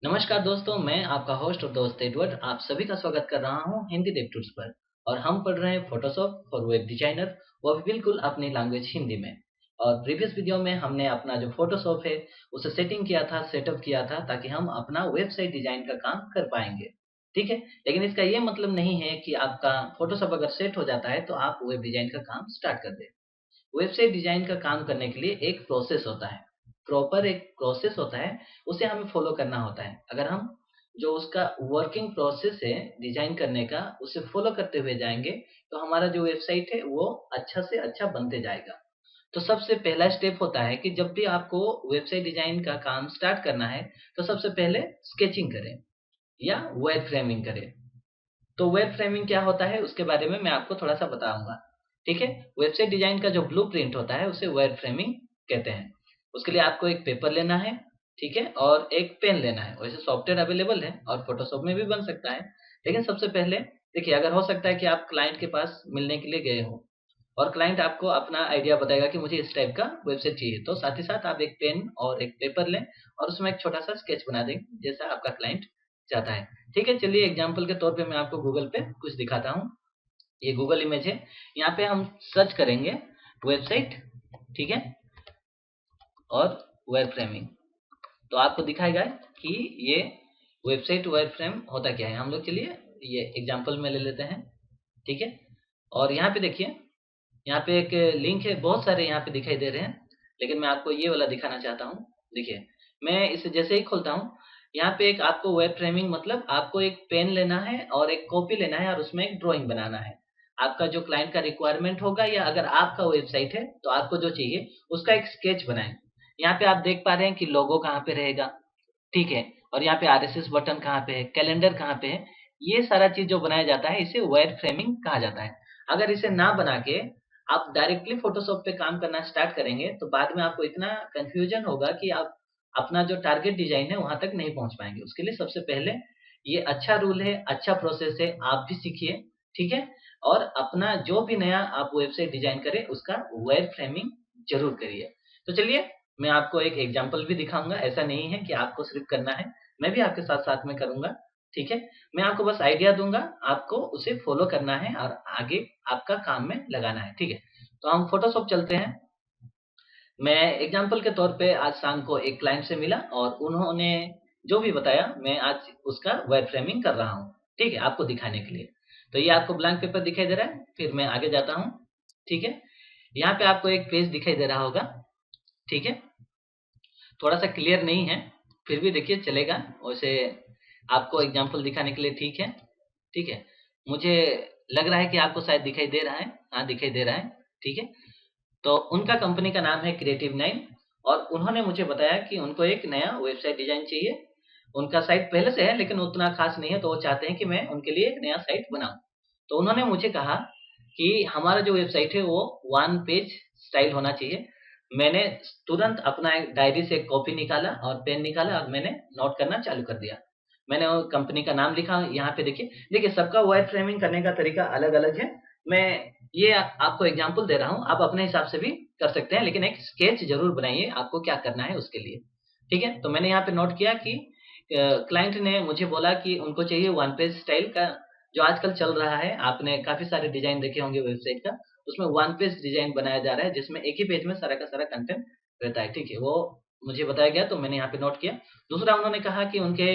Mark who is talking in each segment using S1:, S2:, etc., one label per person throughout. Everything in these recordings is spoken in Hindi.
S1: नमस्कार दोस्तों, मैं आपका होस्ट और दोस्त एडवर्ड आप सभी का स्वागत कर रहा हूं हिंदी डेव टूल्स पर। और हम पढ़ रहे हैं फोटोशॉप फॉर वेब डिजाइनर, वो भी बिल्कुल अपनी लैंग्वेज हिंदी में। और प्रीवियस वीडियो में हमने अपना जो फोटोशॉप है उसे सेटिंग किया था, सेटअप किया था, ताकि हम अपना वेबसाइट डिजाइन का काम कर पाएंगे। ठीक है, लेकिन इसका ये मतलब नहीं है कि आपका फोटोशॉप अगर सेट हो जाता है तो आप वेब डिजाइन का काम स्टार्ट कर दें। वेबसाइट डिजाइन का काम करने के लिए एक प्रोसेस होता है, प्रॉपर एक प्रोसेस होता है, उसे हमें फॉलो करना होता है। अगर हम जो उसका वर्किंग प्रोसेस है डिजाइन करने का, उसे फॉलो करते हुए जाएंगे तो हमारा जो वेबसाइट है वो अच्छा से अच्छा बनते जाएगा। तो सबसे पहला स्टेप होता है कि जब भी आपको वेबसाइट डिजाइन का काम स्टार्ट करना है तो सबसे पहले स्केचिंग करें या वायर फ्रेमिंग करें। तो वेब फ्रेमिंग क्या होता है उसके बारे में मैं आपको थोड़ा सा बताऊंगा। ठीक है, वेबसाइट डिजाइन का जो ब्लूप्रिंट होता है उसे वेब फ्रेमिंग कहते हैं। उसके लिए आपको एक पेपर लेना है, ठीक है, और एक पेन लेना है। वैसे सॉफ्टवेयर अवेलेबल है और फोटोशॉप में भी बन सकता है, लेकिन सबसे पहले देखिए, अगर हो सकता है कि आप क्लाइंट के पास मिलने के लिए गए हो और क्लाइंट आपको अपना आइडिया बताएगा कि मुझे इस टाइप का वेबसाइट चाहिए, तो साथ ही साथ आप एक पेन और एक पेपर लें और उसमें एक छोटा सा स्केच बना दें जैसा आपका क्लाइंट चाहता है। ठीक है, चलिए एग्जाम्पल के तौर पे मैं आपको गूगल पे कुछ दिखाता हूँ। ये गूगल इमेज है, यहाँ पे हम सर्च करेंगे वेबसाइट, ठीक है, और वायर फ्रेमिंग, तो आपको दिखाएगा कि ये वेबसाइट वायर फ्रेम होता क्या है। हम लोग चलिए ये एग्जाम्पल में ले लेते हैं, ठीक है। और यहाँ पे देखिए, यहाँ पे एक लिंक है, बहुत सारे यहाँ पे दिखाई दे रहे हैं, लेकिन मैं आपको ये वाला दिखाना चाहता हूँ। देखिए, मैं इसे जैसे ही खोलता हूँ, यहाँ पे एक आपको वेब फ्रेमिंग मतलब आपको एक पेन लेना है और एक कॉपी लेना है और उसमें एक ड्राइंग बनाना है। आपका जो क्लाइंट का रिक्वायरमेंट होगा या अगर आपका वेबसाइट है तो आपको जो चाहिए उसका एक स्केच बनाएं। यहाँ पे आप देख पा रहे हैं कि लोगो कहाँ पे रहेगा, ठीक है, और यहाँ पे आरएसएस बटन कहाँ पे है, कैलेंडर कहाँ पे है, ये सारा चीज जो बनाया जाता है इसे वायर फ्रेमिंग कहा जाता है। अगर इसे ना बना के आप डायरेक्टली फोटोशॉप पे काम करना स्टार्ट करेंगे तो बाद में आपको इतना कंफ्यूजन होगा कि आप अपना जो टारगेट डिजाइन है वहां तक नहीं पहुंच पाएंगे। उसके लिए सबसे पहले ये अच्छा रूल है, अच्छा प्रोसेस है, आप भी सीखिए, ठीक है। और अपना जो भी नया आप वेबसाइट डिजाइन करें उसका वायर फ्रेमिंग जरूर करिए। तो चलिए, मैं आपको एक एग्जांपल भी दिखाऊंगा। ऐसा नहीं है कि आपको सिर्फ करना है, मैं भी आपके साथ साथ में करूंगा, ठीक है। मैं आपको बस आइडिया दूंगा, आपको उसे फॉलो करना है और आगे आपका काम में लगाना है, ठीक है। तो हम फोटोशॉप चलते हैं। मैं एग्जांपल के तौर पे आज शाम को एक क्लाइंट से मिला और उन्होंने जो भी बताया मैं आज उसका वायर फ्रेमिंग कर रहा हूँ, ठीक है, आपको दिखाने के लिए। तो ये आपको ब्लैंक पेपर दिखाई दे रहा है, फिर मैं आगे जाता हूँ, ठीक है। यहाँ पे आपको एक पेज दिखाई दे रहा होगा, ठीक है, थोड़ा सा क्लियर नहीं है, फिर भी देखिए चलेगा। वैसे आपको एग्जांपल दिखाने के लिए ठीक है, ठीक है। मुझे लग रहा है कि आपको शायद दिखाई दे रहा है, हाँ दिखाई दे रहा है, ठीक है। तो उनका कंपनी का नाम है क्रिएटिव नाइन और उन्होंने मुझे बताया कि उनको एक नया वेबसाइट डिजाइन चाहिए। उनका साइट पहले से है लेकिन उतना खास नहीं है, तो वो चाहते हैं कि मैं उनके लिए एक नया साइट बनाऊं। तो उन्होंने मुझे कहा कि हमारा जो वेबसाइट है वो वन पेज स्टाइल होना चाहिए। मैंने तुरंत अपना एक डायरी से एक कॉपी निकाला और पेन निकाला और मैंने नोट करना चालू कर दिया। मैंने वो कंपनी का नाम लिखा, यहाँ पे देखिए, देखिए सबका वायर फ्रेमिंग करने का तरीका अलग अलग है। मैं ये आपको एग्जांपल दे रहा हूँ, आप अपने हिसाब से भी कर सकते हैं, लेकिन एक स्केच जरूर बनाइए आपको क्या करना है उसके लिए, ठीक है। तो मैंने यहाँ पे नोट किया कि क्लाइंट ने मुझे बोला कि उनको चाहिए वन पेज स्टाइल का, जो आजकल चल रहा है। आपने काफी सारे डिजाइन देखे होंगे वेबसाइट का, उसमें वन पेज डिजाइन बनाया जा रहा है जिसमें एक ही पेज में सारा का सारा कंटेंट रहता है, ठीक है। वो मुझे बताया गया तो मैंने यहाँ पे नोट किया। दूसरा उन्होंने कहा कि उनके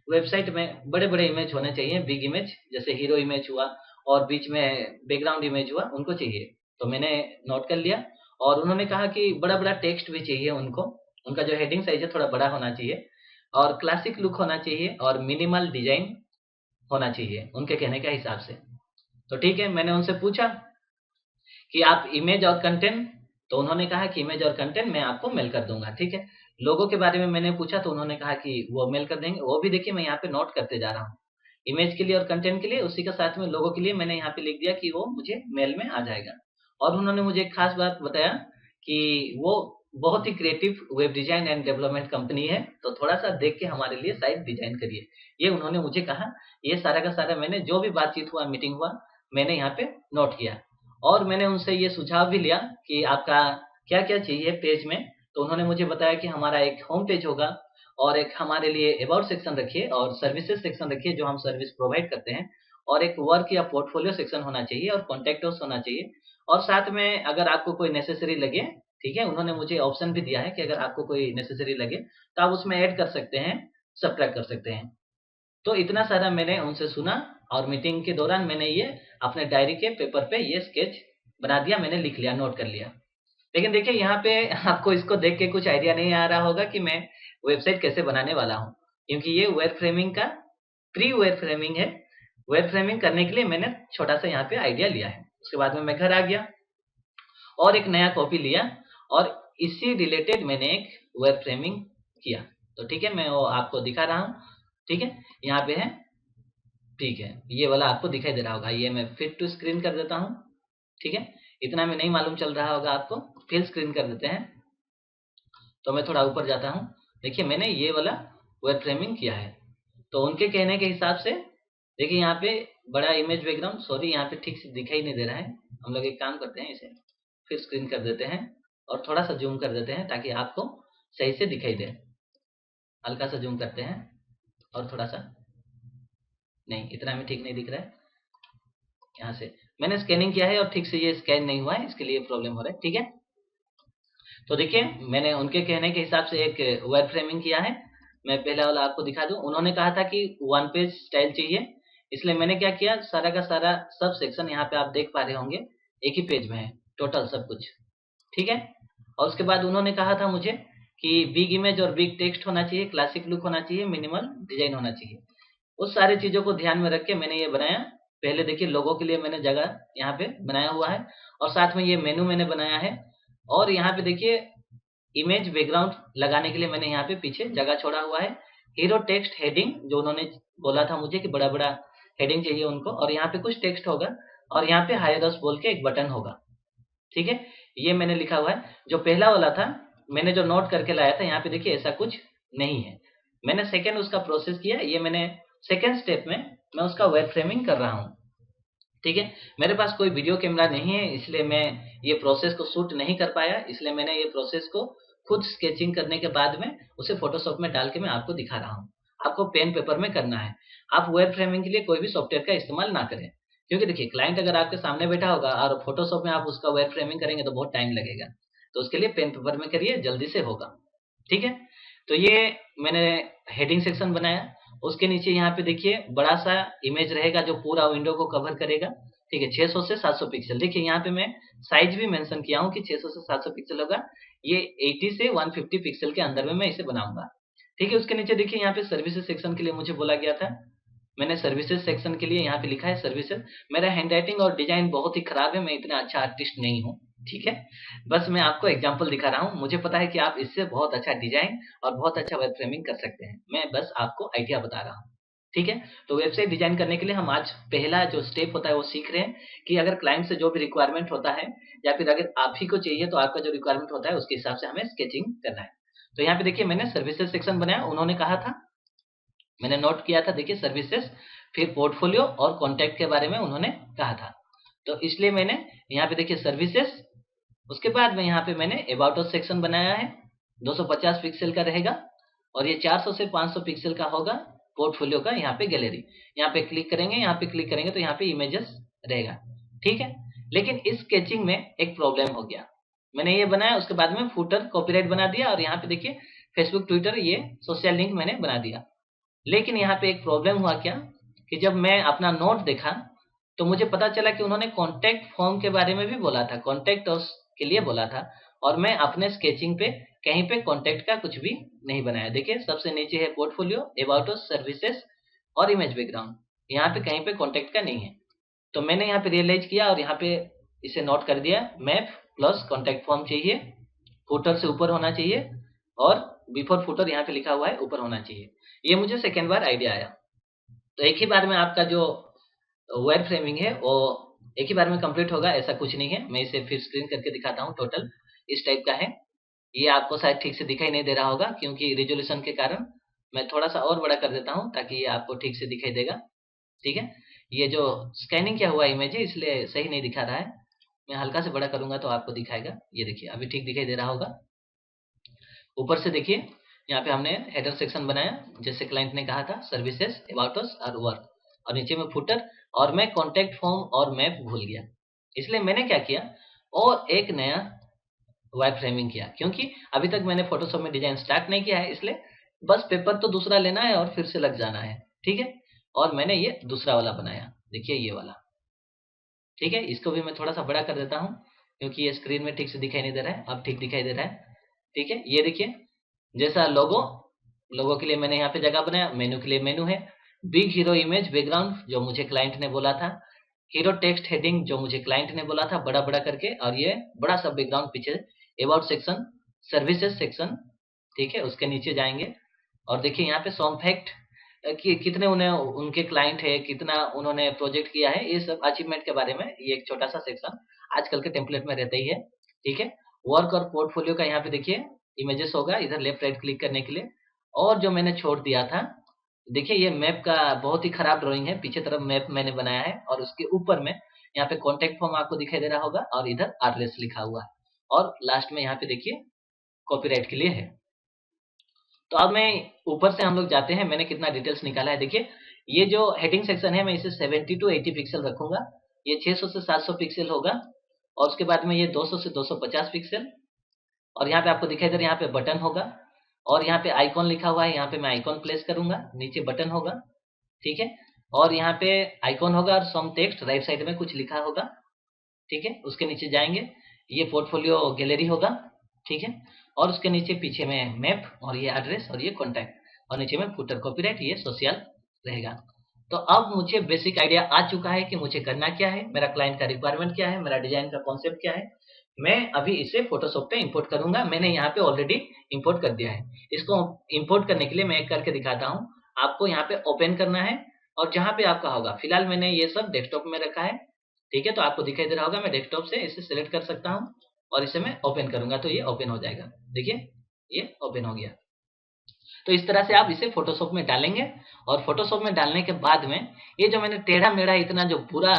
S1: वेबसाइट में बड़े बड़े इमेज होने चाहिए, बिग इमेज, जैसे हीरो इमेज हुआ और बीच में बैकग्राउंड इमेज हुआ, उनको चाहिए। तो मैंने नोट कर लिया। और उन्होंने कहा कि बड़ा बड़ा टेक्स्ट भी चाहिए उनको, उनका जो हेडिंग साइज है थोड़ा बड़ा होना चाहिए और क्लासिक लुक होना चाहिए और मिनिमल डिजाइन होना चाहिए उनके कहने के हिसाब से। तो ठीक है, मैंने उनसे पूछा कि आप इमेज और कंटेंट, तो उन्होंने कहा कि इमेज और कंटेंट मैं आपको मेल कर दूंगा, ठीक है। लोगों के बारे में मैंने पूछा तो उन्होंने कहा कि वो मेल कर देंगे। वो भी देखिए मैं यहाँ पे नोट करते जा रहा हूँ, इमेज के लिए और कंटेंट के लिए, उसी के साथ में लोगों के लिए मैंने यहाँ पे लिख दिया कि वो मुझे मेल में आ जाएगा। और उन्होंने मुझे एक खास बात बताया कि वो बहुत ही creative web design and development company है, तो थोड़ा सा देख के हमारे लिए साइट डिजाइन करिए, ये उन्होंने मुझे कहा। ये सारा का सारा मैंने जो भी बातचीत हुआ, मीटिंग हुआ, मैंने यहाँ पे नोट किया। और मैंने उनसे ये सुझाव भी लिया कि आपका क्या क्या चाहिए पेज में। तो उन्होंने मुझे बताया कि हमारा एक होम पेज होगा और एक हमारे लिए अबाउट सेक्शन रखिए और सर्विसेज सेक्शन रखिए जो हम सर्विस प्रोवाइड करते हैं, और एक वर्क या पोर्टफोलियो सेक्शन होना चाहिए और कॉन्टैक्ट अस होना चाहिए। और साथ में अगर आपको कोई नेसेसरी लगे, ठीक है, उन्होंने मुझे ऑप्शन भी दिया है कि अगर आपको कोई नेसेसरी लगे तो आप उसमें ऐड कर सकते हैं, सब्ट्रैक्ट कर सकते हैं। तो इतना सारा मैंने उनसे सुना और मीटिंग के दौरान मैंने ये अपने डायरी के पेपर पे ये स्केच बना दिया, मैंने लिख लिया, नोट कर लिया। लेकिन देखिए यहाँ पे आपको इसको देख के कुछ आइडिया नहीं आ रहा होगा कि मैं वेबसाइट कैसे बनाने वाला हूँ, क्योंकि ये वेब फ्रेमिंग का प्री वेब फ्रेमिंग है। वेब फ्रेमिंग करने के लिए मैंने छोटा सा यहाँ पे आइडिया लिया है। उसके बाद में मैं घर आ गया और एक नया कॉपी लिया और इसी रिलेटेड मैंने एक वेब फ्रेमिंग किया। तो ठीक है, मैं वो आपको दिखा रहा हूँ। ठीक है, यहाँ पे है, ठीक है, ये वाला आपको दिखाई दे रहा होगा। ये मैं फिट टू स्क्रीन कर देता हूँ। ठीक है, इतना में नहीं मालूम चल रहा होगा आपको, फिल स्क्रीन कर देते हैं। तो मैं थोड़ा ऊपर जाता हूँ। देखिए मैंने ये वाला वेब फ्रेमिंग किया है। तो उनके कहने के हिसाब से देखिए यहाँ पे बड़ा इमेज बैकग्राउंड, सॉरी यहाँ पे ठीक से दिखाई नहीं दे रहा है। हम लोग एक काम करते हैं, इसे फिर स्क्रीन कर देते हैं और थोड़ा सा जूम कर देते हैं ताकि आपको सही से दिखाई दे। हल्का सा जूम करते हैं और थोड़ा सा, नहीं इतना में ठीक नहीं दिख रहा है। यहाँ से मैंने स्कैनिंग किया है और ठीक से ये स्कैन नहीं हुआ है, इसके लिए प्रॉब्लम हो रहा है। ठीक है, तो देखिए मैंने उनके कहने के हिसाब से एक वेब फ्रेमिंग किया है। मैं पहला वाला आपको दिखा दूं। उन्होंने कहा था कि वन पेज स्टाइल चाहिए, इसलिए मैंने क्या किया, सारा का सारा सब सेक्शन यहाँ पे आप देख पा रहे होंगे एक ही पेज में है टोटल सब कुछ। ठीक है, और उसके बाद उन्होंने कहा था मुझे कि बिग इमेज और बिग टेक्स्ट होना चाहिए, क्लासिक लुक होना चाहिए, मिनिमल डिजाइन होना चाहिए। उस सारी चीजों को ध्यान में रख के मैंने ये बनाया। पहले देखिए लोगों के लिए मैंने जगह यहाँ पे बनाया हुआ है और साथ में ये मेनू मैंने बनाया है। और यहाँ पे देखिए इमेज बैकग्राउंड लगाने के लिए मैंने यहाँ पे पीछे जगह छोड़ा हुआ है। हीरो टेक्स्ट हेडिंग जो उन्होंने बोला था मुझे कि बड़ा बड़ा हेडिंग चाहिए उनको, और यहाँ पे कुछ टेक्स्ट होगा और यहाँ पे हायर अस बोल के एक बटन होगा। ठीक है, ये मैंने लिखा हुआ है। जो पहला वाला था मैंने जो नोट करके लाया था, यहाँ पे देखिए ऐसा कुछ नहीं है। मैंने सेकेंड उसका प्रोसेस किया, ये मैंने सेकेंड स्टेप में मैं उसका वेब फ्रेमिंग कर रहा हूँ। ठीक है, मेरे पास कोई वीडियो कैमरा नहीं है इसलिए मैं ये प्रोसेस को शूट नहीं कर पाया, इसलिए मैंने ये प्रोसेस को खुद स्केचिंग करने के बाद में उसे फोटोशॉप में डाल के मैं आपको दिखा रहा हूँ। आपको पेन पेपर में करना है। आप वेब फ्रेमिंग के लिए कोई भी सॉफ्टवेयर का इस्तेमाल ना करें, क्योंकि देखिए क्लाइंट अगर आपके सामने बैठा होगा और फोटोशॉप में आप उसका वेब फ्रेमिंग करेंगे तो बहुत टाइम लगेगा। तो उसके लिए पेन पेपर में करिए, जल्दी से होगा। ठीक है, तो ये मैंने हेडिंग सेक्शन बनाया। उसके नीचे यहाँ पे देखिए बड़ा सा इमेज रहेगा जो पूरा विंडो को कवर करेगा। ठीक है, 600 से 700 पिक्सल। देखिए यहाँ पे मैं साइज भी मेंशन किया हूँ कि 600 से 700 पिक्सल होगा। ये 80 से 150 पिक्सल के अंदर में मैं इसे बनाऊंगा। ठीक है, उसके नीचे देखिए यहाँ पे सर्विसेज सेक्शन के लिए मुझे बोला गया था। मैंने सर्विसेज सेक्शन के लिए यहाँ पे लिखा है सर्विसेज। मेरा हैंडराइटिंग और डिजाइन बहुत ही खराब है, मैं इतना अच्छा आर्टिस्ट नहीं हूँ। ठीक है, बस मैं आपको एग्जांपल दिखा रहा हूँ। मुझे पता है कि आप इससे बहुत अच्छा डिजाइन और बहुत अच्छा वेब फ्रेमिंग कर सकते हैं, मैं बस आपको आइडिया बता रहा हूँ। ठीक है, तो वेबसाइट डिजाइन करने के लिए हम आज पहला जो स्टेप होता है वो सीख रहे हैं कि अगर क्लाइंट से जो भी रिक्वायरमेंट होता है या फिर अगर आप ही को चाहिए तो आपका जो रिक्वायरमेंट होता है उसके हिसाब से हमें स्केचिंग करना है। तो यहाँ पे देखिए मैंने सर्विसेज सेक्शन बनाया। उन्होंने कहा था, मैंने नोट किया था, देखिए सर्विसेज, फिर पोर्टफोलियो और कॉन्टैक्ट के बारे में उन्होंने कहा था। तो इसलिए मैंने यहाँ पे देखिए सर्विसेज, उसके बाद में यहाँ पे मैंने अबाउट अस सेक्शन बनाया है, 250 पिक्सल का रहेगा और ये 400 से 500 पिक्सल का होगा पोर्टफोलियो का। यहाँ पे गैलरी, यहाँ पे क्लिक करेंगे, यहाँ पे क्लिक करेंगे तो यहाँ पे इमेजेस रहेगा। ठीक है, लेकिन इस स्केचिंग में एक प्रॉब्लम हो गया। मैंने ये बनाया, उसके बाद में फुटर कॉपीराइट बना दिया और यहाँ पे देखिए फेसबुक, ट्विटर, ये सोशल लिंक मैंने बना दिया। लेकिन यहाँ पे एक प्रॉब्लम हुआ क्या कि जब मैं अपना नोट देखा तो मुझे पता चला कि उन्होंने कॉन्टैक्ट फॉर्म के बारे में भी बोला था, कॉन्टैक्ट अस के लिए बोला था, और मैं अपने स्केचिंग पे कहीं पे कॉन्टैक्ट का कुछ भी नहीं बनाया। देखिए सबसे नीचे है पोर्टफोलियो, अबाउट अस, सर्विसेज और इमेज बैकग्राउंड, यहाँ पे कहीं पे कॉन्टैक्ट का नहीं है। तो मैंने यहाँ पे रियलाइज किया और यहाँ पे इसे नोट कर दिया, मैप प्लस कॉन्टैक्ट फॉर्म चाहिए, फुटर से ऊपर होना चाहिए और बिफोर फुटर यहाँ पे लिखा हुआ है ऊपर होना चाहिए। ये मुझे सेकेंड बार आइडिया आया। तो एक ही बार में आपका जो वेब फ्रेमिंग है वो एक ही बार में कंप्लीट होगा ऐसा कुछ नहीं है। मैं इसे फिर स्क्रीन करके दिखाता हूँ। टोटल इस टाइप का है। ये आपको शायद ठीक से दिखाई नहीं दे रहा होगा क्योंकि रिजोल्यूशन के कारण। मैं थोड़ा सा और बड़ा कर देता हूँ ताकि ये आपको ठीक से दिखाई देगा। ठीक है, ये जो स्कैनिंग किया हुआ इमेज है इसलिए सही नहीं दिखा रहा है। मैं हल्का से बड़ा करूंगा तो आपको दिखाएगा। ये देखिए अभी ठीक दिखाई दे रहा होगा। ऊपर से देखिए यहाँ पे हमने हेडर सेक्शन बनाया जैसे क्लाइंट ने कहा था, सर्विसेज, अबाउट अस और वर्क, और नीचे में फुटर, और मैं कॉन्टैक्ट फॉर्म और मैप भूल गया, इसलिए मैंने क्या किया और एक नया वायर फ्रेमिंग किया, क्योंकि अभी तक मैंने फोटोशॉप में डिजाइन स्टार्ट नहीं किया है, इसलिए बस पेपर तो दूसरा लेना है और फिर से लग जाना है। ठीक है, और मैंने ये दूसरा वाला बनाया, देखिए ये वाला। ठीक है, इसको भी मैं थोड़ा सा बड़ा कर देता हूँ क्योंकि ये स्क्रीन में ठीक से दिखाई नहीं दे रहा है, अब ठीक दिखाई दे रहा है। ठीक है, ये देखिए जैसा लोगो, लोगो के लिए मैंने यहाँ पे जगह बनाया, मेनू के लिए मेनू है, बिग हीरो इमेज बैकग्राउंड जो मुझे क्लाइंट ने बोला था, हीरो टेक्स्ट हेडिंग जो मुझे क्लाइंट ने बोला था बड़ा बड़ा करके, और ये बड़ा सा बैकग्राउंड पीछे, अबाउट सेक्शन, सर्विसेज सेक्शन। ठीक है, उसके नीचे जाएंगे और देखिए यहाँ पे सॉम फैक्ट कि कितने उन्हें उनके क्लाइंट है, कितना उन्होंने प्रोजेक्ट किया है, ये सब अचीवमेंट के बारे में ये एक छोटा सा सेक्शन आजकल के टेम्पलेट में रहता ही है। ठीक है, वर्क और पोर्टफोलियो का यहाँ पे देखिए इमेजेस होगा, इधर लेफ्ट राइट क्लिक करने के लिए। और जो मैंने छोड़ दिया था, देखिए ये मैप का बहुत ही खराब ड्राइंग है, पीछे तरफ मैप मैंने बनाया है और उसके ऊपर में यहाँ पे कॉन्टेक्ट फॉर्म आपको दिखाई दे रहा होगा और इधर आरलेस लिखा हुआ है, और लास्ट में यहाँ पे देखिए कॉपीराइट के लिए है। तो अब मैं ऊपर से हम लोग जाते हैं, मैंने कितना डिटेल्स निकाला है देखिए। ये जो हेडिंग सेक्शन है मैं इसे 70 टू 80 पिक्सल रखूंगा, ये 600 से 700 पिक्सल होगा, और उसके बाद में ये 200 से 250 पिक्सल, और यहाँ पे आपको दिखाई दे रहा है यहाँ पे बटन होगा, और यहाँ पे आइकॉन लिखा हुआ है, यहाँ पे मैं आइकॉन प्लेस करूंगा, नीचे बटन होगा। ठीक है, और यहाँ पे आइकॉन होगा और सम टेक्स्ट राइट साइड में कुछ लिखा होगा। ठीक है, उसके नीचे जाएंगे, ये पोर्टफोलियो गैलरी होगा। ठीक है, और उसके नीचे पीछे में मैप, और ये एड्रेस, और ये कॉन्टैक्ट, और नीचे में फुटर कॉपीराइट, ये सोशल रहेगा। तो अब मुझे बेसिक आइडिया आ चुका है कि मुझे करना क्या है, मेरा क्लाइंट का रिक्वायरमेंट क्या है, मेरा डिजाइन का कॉन्सेप्ट क्या है। मैं अभी इसे फोटोशॉप पे इंपोर्ट करूंगा, मैंने यहाँ पे ऑलरेडी इंपोर्ट कर दिया है। इसको इंपोर्ट करने के लिए मैं एक करके दिखाता हूँ। आपको यहाँ पे ओपन करना है, और जहाँ पे आपका होगा, फिलहाल मैंने ये सब डेस्कटॉप में रखा है। ठीक है, तो आपको दिखाई दे रहा होगा, मैं डेस्कटॉप से इसे सिलेक्ट कर सकता हूँ और इसे मैं ओपन करूंगा तो ये ओपन हो जाएगा। देखिए ये ओपन हो गया। तो इस तरह से आप इसे फोटोशॉप में डालेंगे, और फोटोशॉप में डालने के बाद में ये जो मैंने टेढ़ा मेढ़ा इतना जो पूरा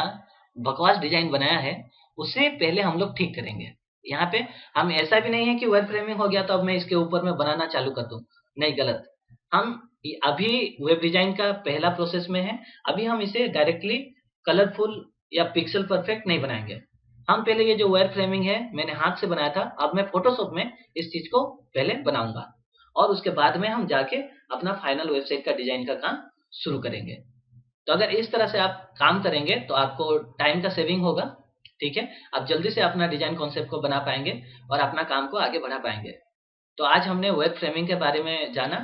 S1: बकवास डिजाइन बनाया है, उसे पहले हम लोग ठीक करेंगे। यहाँ पे हम ऐसा भी नहीं है कि वेब फ्रेमिंग हो गया तो अब मैं इसके ऊपर में बनाना चालू कर दूं, नहीं, गलत। हम अभी वेब डिजाइन का पहला प्रोसेस में है, अभी हम इसे डायरेक्टली कलरफुल या पिक्सल परफेक्ट नहीं बनाएंगे। हम पहले ये जो वायर फ्रेमिंग है मैंने हाथ से बनाया था, अब मैं फोटोशॉप में इस चीज को पहले बनाऊंगा, और उसके बाद में हम जाके अपना फाइनल वेबसाइट का डिजाइन का काम शुरू करेंगे। तो अगर इस तरह से आप काम करेंगे तो आपको टाइम का सेविंग होगा। ठीक है, आप जल्दी से अपना डिजाइन कॉन्सेप्ट को बना पाएंगे और अपना काम को आगे बढ़ा पाएंगे। तो आज हमने वेब फ्रेमिंग के बारे में जाना,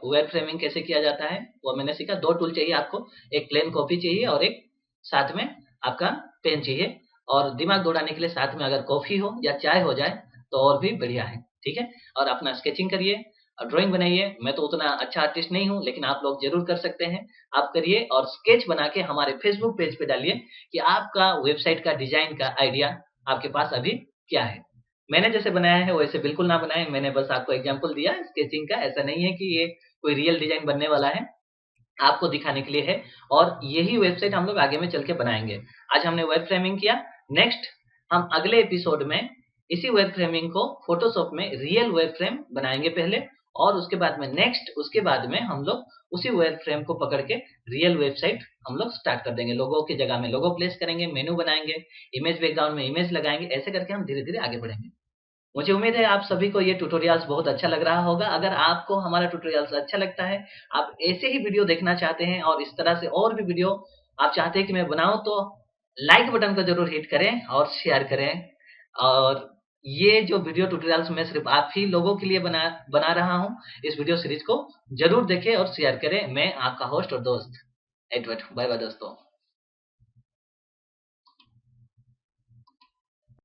S1: वेब फ्रेमिंग कैसे किया जाता है वो मैंने सीखा। 2 टूल चाहिए आपको, एक प्लेन कॉपी चाहिए और एक साथ में आपका पेन चाहिए, और दिमाग दौड़ाने के लिए साथ में अगर कॉफी हो या चाय हो जाए तो और भी बढ़िया है। ठीक है, और अपना स्केचिंग करिए और ड्राइंग बनाइए। मैं तो उतना अच्छा आर्टिस्ट नहीं हूँ, लेकिन आप लोग जरूर कर सकते हैं। आप करिए और स्केच बना के हमारे फेसबुक पेज पे डालिए कि आपका वेबसाइट का डिजाइन का आइडिया आपके पास अभी क्या है। मैंने जैसे बनाया है वैसे बिल्कुल ना बनाए, मैंने बस आपको एग्जांपल दिया स्केचिंग का, ऐसा नहीं है कि ये कोई रियल डिजाइन बनने वाला है, आपको दिखाने के लिए है। और यही वेबसाइट हम लोग आगे में चल के बनाएंगे। आज हमने वेब फ्रेमिंग किया, नेक्स्ट हम अगले एपिसोड में इसी वेब फ्रेमिंग को फोटोशॉप में रियल वेब फ्रेम बनाएंगे पहले, और उसके बाद में उसके बाद में हम लोग उसी वेब फ्रेम को पकड़ के रियल वेबसाइट हम लोग स्टार्ट कर देंगे। लोगो की जगह में लोगो प्लेस करेंगे, मेनू बनाएंगे, इमेज बैकग्राउंड में इमेज लगाएंगे, ऐसे करके हम धीरे धीरे आगे बढ़ेंगे। मुझे उम्मीद है आप सभी को ये ट्यूटोरियल्स बहुत अच्छा लग रहा होगा। अगर आपको हमारा ट्यूटोरियल्स अच्छा लगता है, आप ऐसे ही वीडियो देखना चाहते हैं और इस तरह से और भी वीडियो आप चाहते हैं कि मैं बनाऊं, तो लाइक बटन को जरूर हिट करें और शेयर करें। और ये जो वीडियो ट्यूटोरियल्स मैं सिर्फ आप ही लोगों के लिए बना रहा हूं, इस वीडियो सीरीज को जरूर देखें और शेयर करें। मैं आपका होस्ट और दोस्त एडवर्ड, बाय बाय दोस्तों।